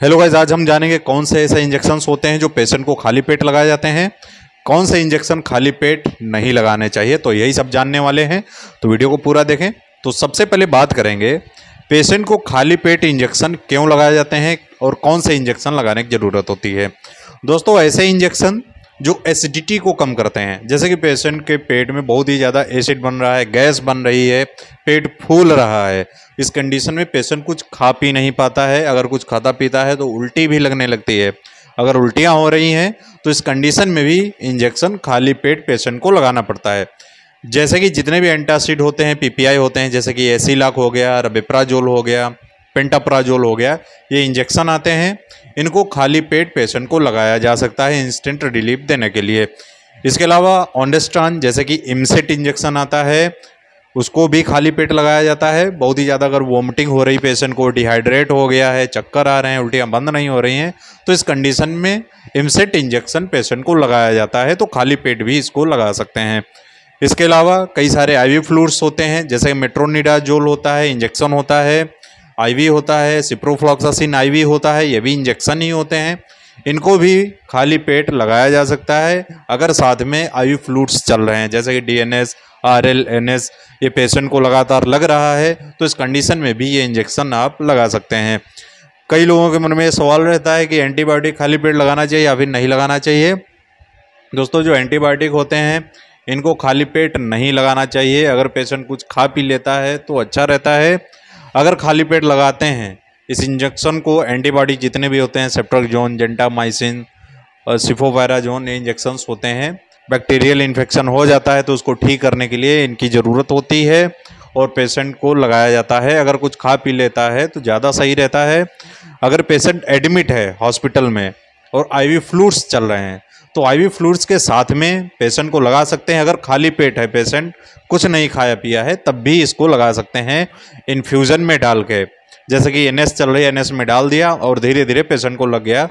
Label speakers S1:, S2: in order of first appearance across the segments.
S1: Hello guys, आज हम जानेंगे कौन से ऐसे इंजेक्शंस होते हैं जो पेशेंट को खाली पेट लगाए जाते हैं, कौन से इंजेक्शन खाली पेट नहीं लगाने चाहिए। तो यही सब जानने वाले हैं, तो वीडियो को पूरा देखें। तो सबसे पहले बात करेंगे पेशेंट को खाली पेट इंजेक्शन क्यों लगाए जाते हैं और कौन से इंजेक्शन लगाने की ज़रूरत होती है। दोस्तों, ऐसे इंजेक्शन जो एसिडिटी को कम करते हैं, जैसे कि पेशेंट के पेट में बहुत ही ज़्यादा एसिड बन रहा है, गैस बन रही है, पेट फूल रहा है, इस कंडीशन में पेशेंट कुछ खा पी नहीं पाता है। अगर कुछ खाता पीता है तो उल्टी भी लगने लगती है। अगर उल्टियाँ हो रही हैं तो इस कंडीशन में भी इंजेक्शन खाली पेट पेशेंट को लगाना पड़ता है। जैसे कि जितने भी एंटासिड होते हैं, पीपीआई होते हैं, जैसे कि एसिलॉक हो गया, रबिप्राजोल हो गया, पेंटाप्राजोल हो गया, ये इंजेक्शन आते हैं। इनको खाली पेट पेशेंट को लगाया जा सकता है इंस्टेंट रिलीफ देने के लिए। इसके अलावा ऑन्डेस्ट्रान जैसे कि इमसेट इंजेक्शन आता है, उसको भी खाली पेट लगाया जाता है। बहुत ही ज़्यादा अगर वॉमिटिंग हो रही, पेशेंट को डिहाइड्रेट हो गया है, चक्कर आ रहे हैं, उल्टियाँ बंद नहीं हो रही हैं, तो इस कंडीशन में इमसेट इंजेक्शन पेशेंट को लगाया जाता है। तो खाली पेट भी इसको लगा सकते हैं। इसके अलावा कई सारे आईवी फ्लूइड्स होते हैं, जैसे मेट्रोनिडाजोल होता है, इंजेक्शन होता है, आईवी होता है, सिप्रोफ्लॉक्सासिन आईवी होता है, ये भी इंजेक्शन ही होते हैं। इनको भी खाली पेट लगाया जा सकता है अगर साथ में आईवी फ्लूइड्स चल रहे हैं, जैसे कि डीएनएस, आरएल, एनएस, ये पेशेंट को लगातार लग रहा है, तो इस कंडीशन में भी ये इंजेक्शन आप लगा सकते हैं। कई लोगों के मन में ये सवाल रहता है कि एंटीबायोटिक खाली पेट लगाना चाहिए या फिर नहीं लगाना चाहिए। दोस्तों, जो एंटीबायोटिक होते हैं इनको खाली पेट नहीं लगाना चाहिए। अगर पेशेंट कुछ खा पी लेता है तो अच्छा रहता है। अगर खाली पेट लगाते हैं इस इंजेक्शन को, एंटीबायोटिक जितने भी होते हैं, सेफ्ट्रोक्सोन, जेंटामाइसिन और सिफोवायराजोन, ये इंजेक्शंस होते हैं, बैक्टीरियल इन्फेक्शन हो जाता है तो उसको ठीक करने के लिए इनकी ज़रूरत होती है और पेशेंट को लगाया जाता है। अगर कुछ खा पी लेता है तो ज़्यादा सही रहता है। अगर पेशेंट एडमिट है हॉस्पिटल में और आईवी फ्लूइड्स चल रहे हैं तो आईवी फ्लूइड्स के साथ में पेशेंट को लगा सकते हैं। अगर खाली पेट है, पेशेंट कुछ नहीं खाया पिया है, तब भी इसको लगा सकते हैं इन्फ्यूज़न में डाल के। जैसे कि एनएस चल रही है, एनएस में डाल दिया और धीरे धीरे पेशेंट को लग गया,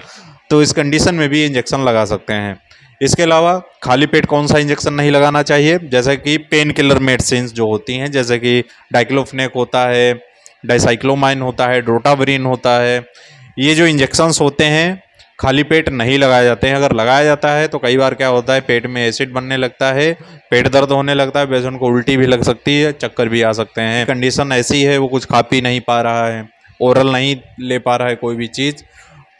S1: तो इस कंडीशन में भी इंजेक्शन लगा सकते हैं। इसके अलावा खाली पेट कौन सा इंजेक्शन नहीं लगाना चाहिए, जैसे कि पेन किलर मेडिसिन जो होती हैं, जैसे कि डाइक्लोफेनेक होता है, डाइसाइक्लोमाइन होता है, ड्रोटावरिन होता है, ये जो इंजेक्शंस होते हैं खाली पेट नहीं लगाए जाते हैं। अगर लगाया जाता है तो कई बार क्या होता है, पेट में एसिड बनने लगता है, पेट दर्द होने लगता है, पेशेंट को उल्टी भी लग सकती है, चक्कर भी आ सकते हैं। कंडीशन ऐसी है, वो कुछ खा पी नहीं पा रहा है, ओरल नहीं ले पा रहा है कोई भी चीज़,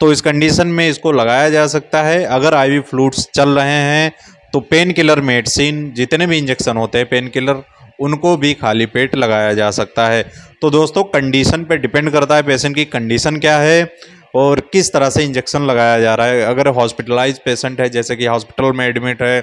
S1: तो इस कंडीशन में इसको लगाया जा सकता है। अगर आईवी फ्लूइड्स चल रहे हैं तो पेन किलर मेडिसिन, जितने भी इंजेक्शन होते हैं पेन किलर, उनको भी खाली पेट लगाया जा सकता है। तो दोस्तों, कंडीशन पे डिपेंड करता है पेशेंट की कंडीशन क्या है और किस तरह से इंजेक्शन लगाया जा रहा है। अगर हॉस्पिटलाइज पेशेंट है, जैसे कि हॉस्पिटल में एडमिट है,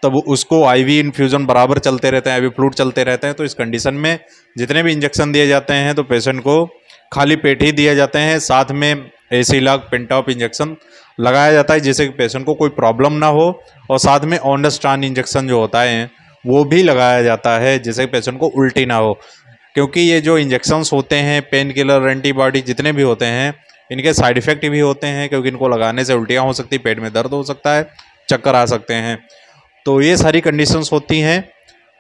S1: तब उसको आईवी इन्फ्यूज़न बराबर चलते रहते हैं, आईवी फ्लूइड चलते रहते हैं, तो इस कंडीशन में जितने भी इंजेक्शन दिए जाते हैं तो पेशेंट को खाली पेट ही दिए जाते हैं। साथ में एसिलॉक, पेंटाप इंजेक्शन लगाया जाता है जिससे कि पेशेंट को कोई प्रॉब्लम ना हो, और साथ में ऑन्डेस्ट्रान इंजेक्शन जो होता है वो भी लगाया जाता है जिससे पेशेंट को उल्टी ना हो। क्योंकि ये जो इंजेक्शंस होते हैं, पेन किलर, एंटीबायोटिक जितने भी होते हैं, इनके साइड इफ़ेक्ट भी होते हैं, क्योंकि इनको लगाने से उल्टियाँ हो सकती, पेट में दर्द हो सकता है, चक्कर आ सकते हैं, तो ये सारी कंडीशंस होती हैं।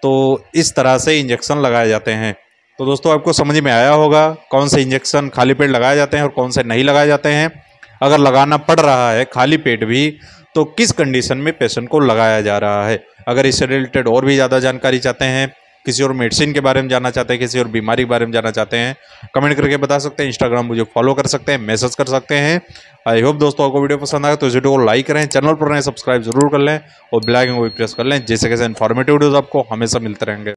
S1: तो इस तरह से इंजेक्शन लगाए जाते हैं। तो दोस्तों, आपको समझ में आया होगा कौन से इंजेक्शन खाली पेट लगाए जाते हैं और कौन से नहीं लगाए जाते हैं। अगर लगाना पड़ रहा है खाली पेट भी, तो किस कंडीशन में पेशेंट को लगाया जा रहा है। अगर इससे रिलेटेड और भी ज़्यादा जानकारी चाहते हैं, किसी और मेडिसिन के बारे में जानना चाहते हैं, किसी और बीमारी के बारे में जानना चाहते हैं, कमेंट करके बता सकते हैं। इंस्टाग्राम मुझे फॉलो कर सकते हैं, मैसेज कर सकते हैं। आई होप दोस्तों आपको वीडियो पसंद आए तो इस वीडियो को लाइक करें, चैनल पर नए सब्सक्राइब जरूर कर लें और बेल आइकन को भी प्रेस कर लें, जिससे कैसे इन्फॉर्मेटिव वीडियोज़ आपको हमेशा मिलते रहेंगे।